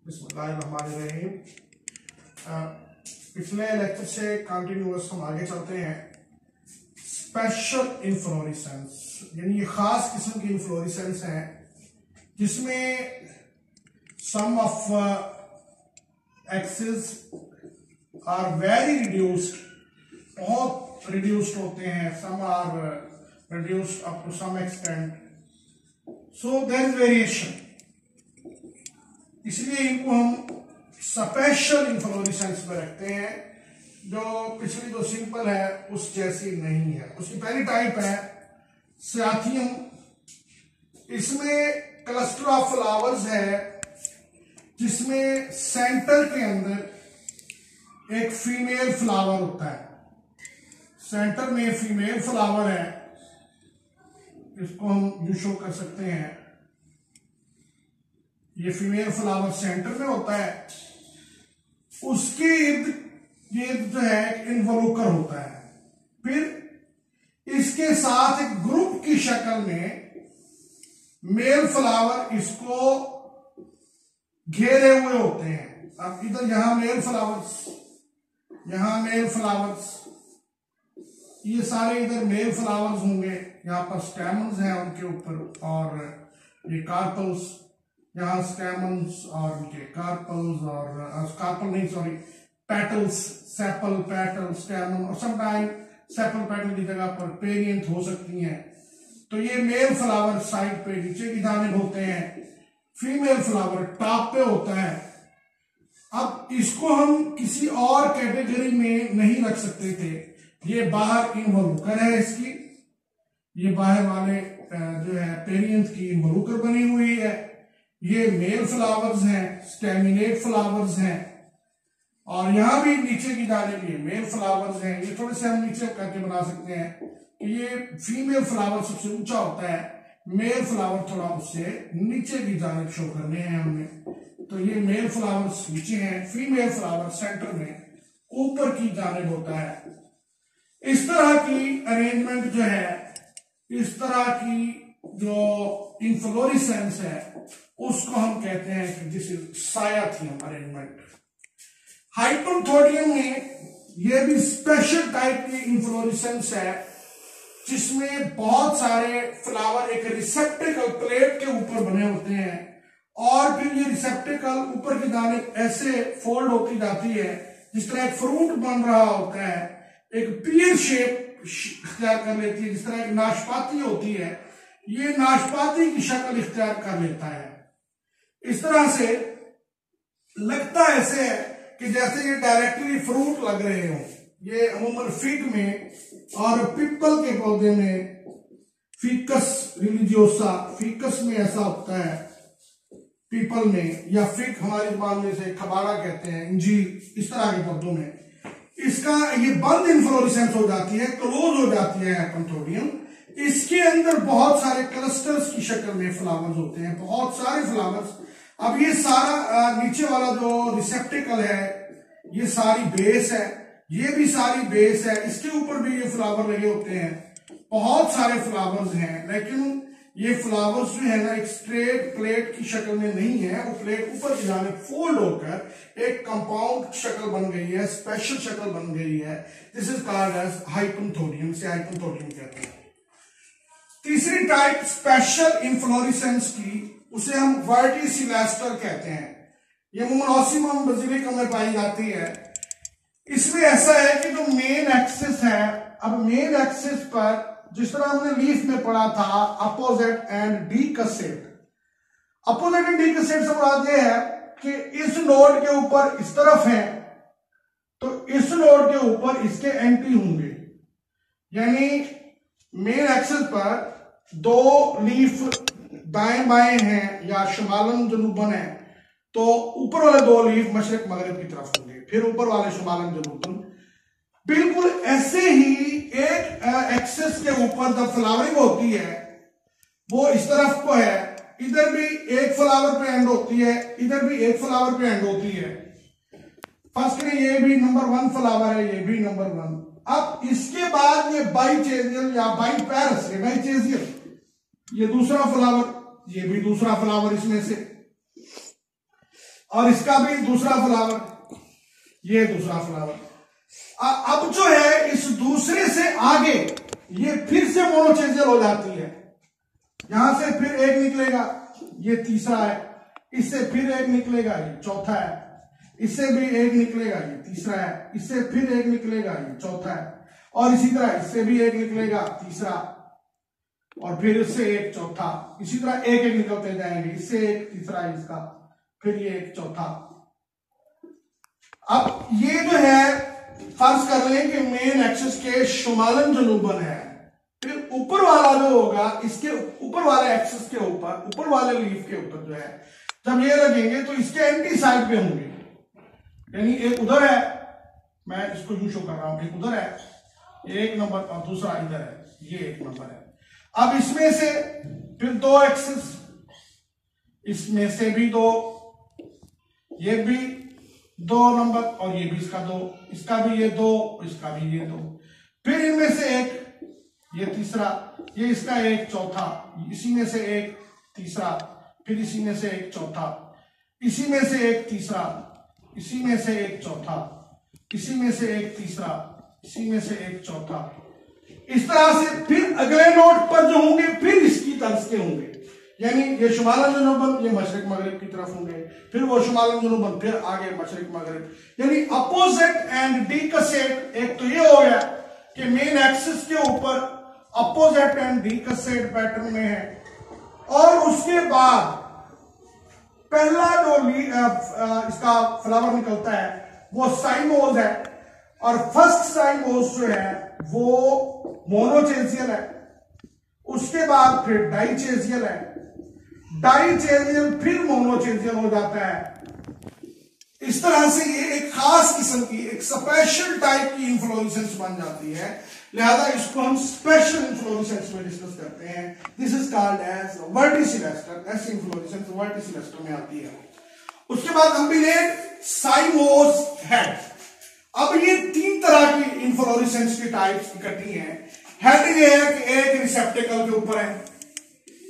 बिस्मिल्लाहिर्रहमानिर्रहीम। पिछले लेक्चर से कंटिन्यूअस हम आगे चलते हैं। स्पेशल इन्फ्लोरेसेंस यानी ये खास किस्म की इन्फ्लोरेसेंस है जिसमें some of axis are very reduced, बहुत रिड्यूस्ड होते हैं, some are reduced up to some extent, so there is variation, इसलिए इनको हम स्पेशल इन्फ्लोरेसेंस में रखते हैं जो पिछली जो सिंपल है उस जैसी नहीं है। उसकी पहली टाइप है सियाथियम। इसमें क्लस्टर ऑफ फ्लावर्स है जिसमें सेंटर के अंदर एक फीमेल फ्लावर होता है। सेंटर में फीमेल फ्लावर है, इसको हम यू शो कर सकते हैं। ये फीमेल फ्लावर सेंटर में होता है, उसके इर्द गिर्द जो है एक इन्वोल्यूकर होता है। फिर इसके साथ एक ग्रुप की शक्ल में मेल फ्लावर इसको घेरे हुए होते हैं। अब इधर यहां मेल फ्लावर्स, यहां मेल फ्लावर्स, ये सारे इधर मेल फ्लावर्स होंगे। यहां पर स्टेमन्स हैं उनके ऊपर और ये कार्पल्स, यहाँ स्टेमन्स और उनके कार्पल्स और कार्पल नहीं सॉरी पेटल्स, सेपल, पेटल, स्टेमन और समटाइम सेपल पेटल की जगह पर पेरियंथ हो सकती हैं। तो ये मेल फ्लावर साइड पे नीचे की जानिब होते हैं, फीमेल फ्लावर टॉप पे होता है। अब इसको हम किसी और कैटेगरी में नहीं रख सकते थे। ये बाहर इन्वोल्यूकर है इसकी, ये बाहर वाले जो है पेरियंथ की इन्वोल्यूकर बनी हुई है। ये मेल फ्लावर्स हैं, स्टेमिनेट फ्लावर्स हैं और यहां भी नीचे की जानिब ये मेल फ्लावर्स हैं। ये थोड़े से हम नीचे करके बना सकते हैं कि ये फीमेल फ्लावर सबसे ऊंचा होता है, मेल फ्लावर थोड़ा उससे नीचे की जानिब शो करने हैं हमने। तो ये मेल फ्लावर्स नीचे हैं, फीमेल फ्लावर सेंटर में ऊपर की जानिब होता है। इस तरह की अरेंजमेंट जो है, इस तरह की जो इन्फ्लोरेसेंस है उसको हम कहते हैं कि दिस इज सायाथियम अरेंजमेंट। हाइपनथोडियम में यह भी स्पेशल टाइप की इन्फ्लोरेसेंस है जिसमें बहुत सारे फ्लावर एक रिसेप्टिकल प्लेट के ऊपर बने होते हैं और फिर ये रिसेप्टिकल ऊपर की जानिब ऐसे फोल्ड होती जाती है जिस तरह एक फ्रूट बन रहा होता है, एक पीयर शेप इख्तियार कर लेती है। जिस तरह एक नाशपाती होती है, ये नाशपाती की शक्ल इख्तियार कर लेता है। इस तरह से लगता ऐसे है कि जैसे ये डायरेक्टली फ्रूट लग रहे हो। ये अमूमन फिग में और पिपल के पौधे में, फिकस रिलीजियोसा, फिकस में ऐसा होता है, पीपल में, या फिग हमारी जुबान में से खबाड़ा कहते हैं, इंजीर, इस तरह के पौधों में इसका ये बंद इन्फ्लोरेसेंस हो जाती है, क्लोज हो जाती है हाइपनथोडियम। इसके अंदर बहुत सारे क्लस्टर्स की शक्ल में फ्लावर्स होते हैं, बहुत सारे फ्लावर्स। अब ये सारा नीचे वाला जो रिसेप्टिकल है ये सारी बेस है, ये भी सारी बेस है, इसके ऊपर भी ये फ्लावर लगे होते हैं। बहुत सारे फ्लावर्स हैं, लेकिन ये फ्लावर्स जो है ना एक स्ट्रेट प्लेट की शक्ल में नहीं है, वो प्लेट ऊपर की जाने फोल्ड होकर एक कंपाउंड शक्ल बन गई है, स्पेशल शक्ल बन गई है। This is called as hypanthodium, से हाइपनथोडियम कहते हैं। तीसरी टाइप स्पेशल इन्फ्लोरेसेंस की, उसे हम वर्टिसिलेस्टर कहते हैं। ये मोनोसिमम बेसिलिकम में पाई जाती है। इसमें ऐसा है कि जो मेन एक्सिस है, अब मेन एक्सिस पर जिस तरह हमने लीफ में पढ़ा था अपोजिट एंड डीकसेट, अपोजिट एंड डीकसेट से मुराद यह है कि इस नोड के ऊपर इस तरफ है तो इस नोड के ऊपर इसके एंटी होंगे। यानी मेन एक्सिस पर दो लीफ दाएं बाएं हैं या शुमालन जनूबन है, तो ऊपर वाले दो लीफ मशरिक मगरिब की तरफ होंगे, फिर ऊपर वाले शुमालन जनूबन। बिल्कुल ऐसे ही एक एक्सिस के ऊपर जब फ्लावरिंग होती है वो इस तरफ को है, इधर भी एक फ्लावर पे एंड होती है, इधर भी एक फ्लावर पे एंड होती है। फर्स्ट में ये भी नंबर 1 फ्लावर है, ये भी नंबर 1। अब इसके बाद ये बाइचेजियल या बाइपेरस, ये बाइचेजियल, ये दूसरा फ्लावर, ये भी दूसरा फ्लावर इसमें से। और इसका भी दूसरा फ्लावर, ये दूसरा फ्लावर। अब जो है इस दूसरे से आगे ये फिर से मोनोचेंजियल हो जाती है, यहां से फिर एक निकलेगा, ये तीसरा है, इससे फिर एक निकलेगा, ये चौथा है, इससे भी एक निकलेगा, ये तीसरा है, इससे फिर एक निकलेगा, ये चौथा है, और इसी तरह इससे भी एक निकलेगा, तीसरा, और फिर इससे एक चौथा, इसी तरह एक एक निकलते जाएंगे, इससे एक तीसरा इसका, फिर ये एक चौथा। अब ये जो है फर्ज कर लें कि मेन एक्सिस के शुमालन जुनूबन है, फिर ऊपर वाला जो होगा इसके ऊपर वाले एक्सिस के ऊपर वाले लीफ के ऊपर जो है जब ये लगेंगे तो इसके एंटी साइड पे होंगे, यानी एक उधर है, मैं इसको यूं शो कर रहा हूं, एक उधर है, एक नंबर, और दूसरा इधर है, ये एक नंबर है। अब इसमें से फिर दो एक्सिस, इसमें से भी दो, ये भी 2 नंबर, और ये भी इसका 2, इसका भी ये 2, इसका भी ये 2, फिर इनमें से एक, ये तीसरा, ये इसका एक चौथा, इसी में से एक तीसरा, फिर इसी में से एक चौथा, इसी में से एक तीसरा, इसी में से एक चौथा, इसी में से एक तीसरा, इसी में से एक चौथा, इस तरह से फिर अगले नोट पर जो होंगे फिर इसकी तर्ज के होंगे, यानी ये शुमालन जुनूबन ये मशरिक मगरिब की तरफ होंगे, फिर वो शुमालन जुनूबन फिर आगे मशरिक मगरिब, यानी अपोजिट एंड डीकसेट। एक तो ये हो गया कि मेन एक्सिस के ऊपर अपोजिट एंड डीकसेट पैटर्न में है, और उसके बाद पहला जो इसका फ्लावर निकलता है वो साइमोज है, और फर्स्ट साइमोज जो है वो मोनोचेजियल है, उसके बाद फिर डाइचेजियल है, डाइचेजियल फिर मोनोचेजियल हो जाता है। इस तरह से ये एक खास किस्म की एक स्पेशल टाइप की इन्फ्लोरेसेंस बन जाती है, लिहाजा इसको हम स्पेशल इन्फ्लोरेसेंस में डिस्कस करते हैं। दिस इज कॉल्ड एज वर्टिसिलेस्टर, ऐसी इन्फ्लोरेसेंस वर्टिसिलेस्टर में आती है। उसके बाद अम्बिलेट, साइमोज, हेड। अब ये 3 तरह की इन्फ्लोरेसेंस की टाइप्स इकट्ठी हैं। हेड ये है कि एक रिसेप्टेकल के ऊपर है,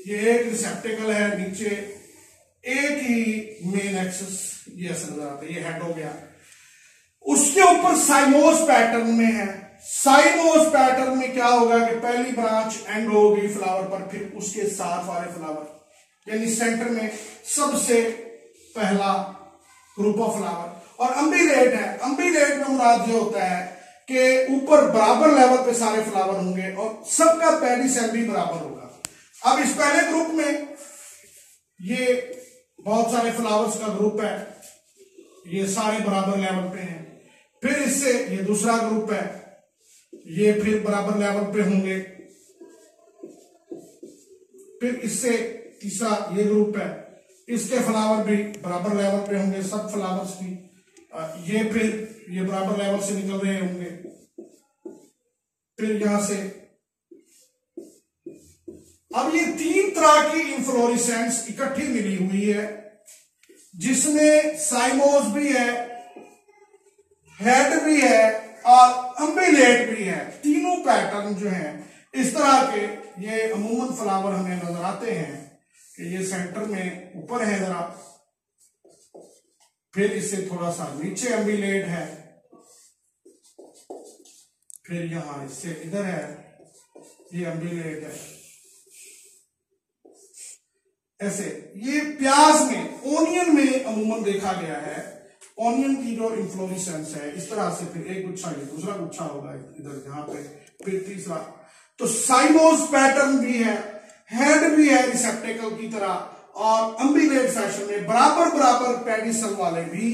ये एक रिसेप्टेकल है, नीचे एक ही मेन एक्सिस, ये ऐसा नजर आता है, ये हेड हो गया। उसके ऊपर साइमोज पैटर्न में है। साइमोज पैटर्न में क्या होगा कि पहली ब्रांच एंड होगी फ्लावर पर, फिर उसके साथ वाले फ्लावर, यानी सेंटर में सबसे पहला ग्रुप ऑफ फ्लावर। और अम्बिलेट है, अम्बिलेट में मुराद ये होता है कि ऊपर बराबर लेवल पे सारे फ्लावर होंगे और सबका पेडिसेल भी बराबर होगा। अब इस पहले ग्रुप में ये बहुत सारे फ्लावर्स का ग्रुप है, ये सारे बराबर लेवल पे हैं। फिर इससे ये दूसरा ग्रुप है, ये फिर बराबर लेवल पे होंगे। फिर इससे तीसरा ये ग्रुप है, इसके फ्लावर भी बराबर लेवल पे होंगे, सब फ्लावर्स की। ये फिर ये बराबर लेवल से निकल रहे होंगे। फिर यहां से अब ये 3 तरह की इन्फ्लोरेसेंस इकट्ठी मिली हुई है, जिसमें साइमोज भी है, हेड भी है और अम्बिलेट भी है। तीनों पैटर्न जो हैं इस तरह के ये अमूमन फ्लावर हमें नजर आते हैं कि ये सेंटर में ऊपर है जरा, फिर इससे थोड़ा सा नीचे अम्बिलेट है, फिर यहां इससे इधर है, ये अम्बिलेट है। ऐसे ये प्याज में, ओनियन में अमूमन देखा गया है। ओनियन की जो इन्फ्लोरेसेंस है इस तरह से, फिर एक गुच्छा, ये दूसरा गुच्छा होगा इधर यहां पे, फिर तीसरा। तो साइमोज पैटर्न भी है, हेड भी है रिसेप्टेकल की तरह, और अम्बिलेट फैशन में बराबर बराबर पेडिसल वाले भी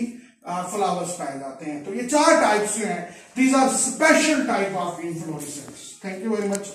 फ्लावर्स पाए जाते हैं। तो ये 4 टाइप्स हैं। These are special type of inflorescence. Thank you very much.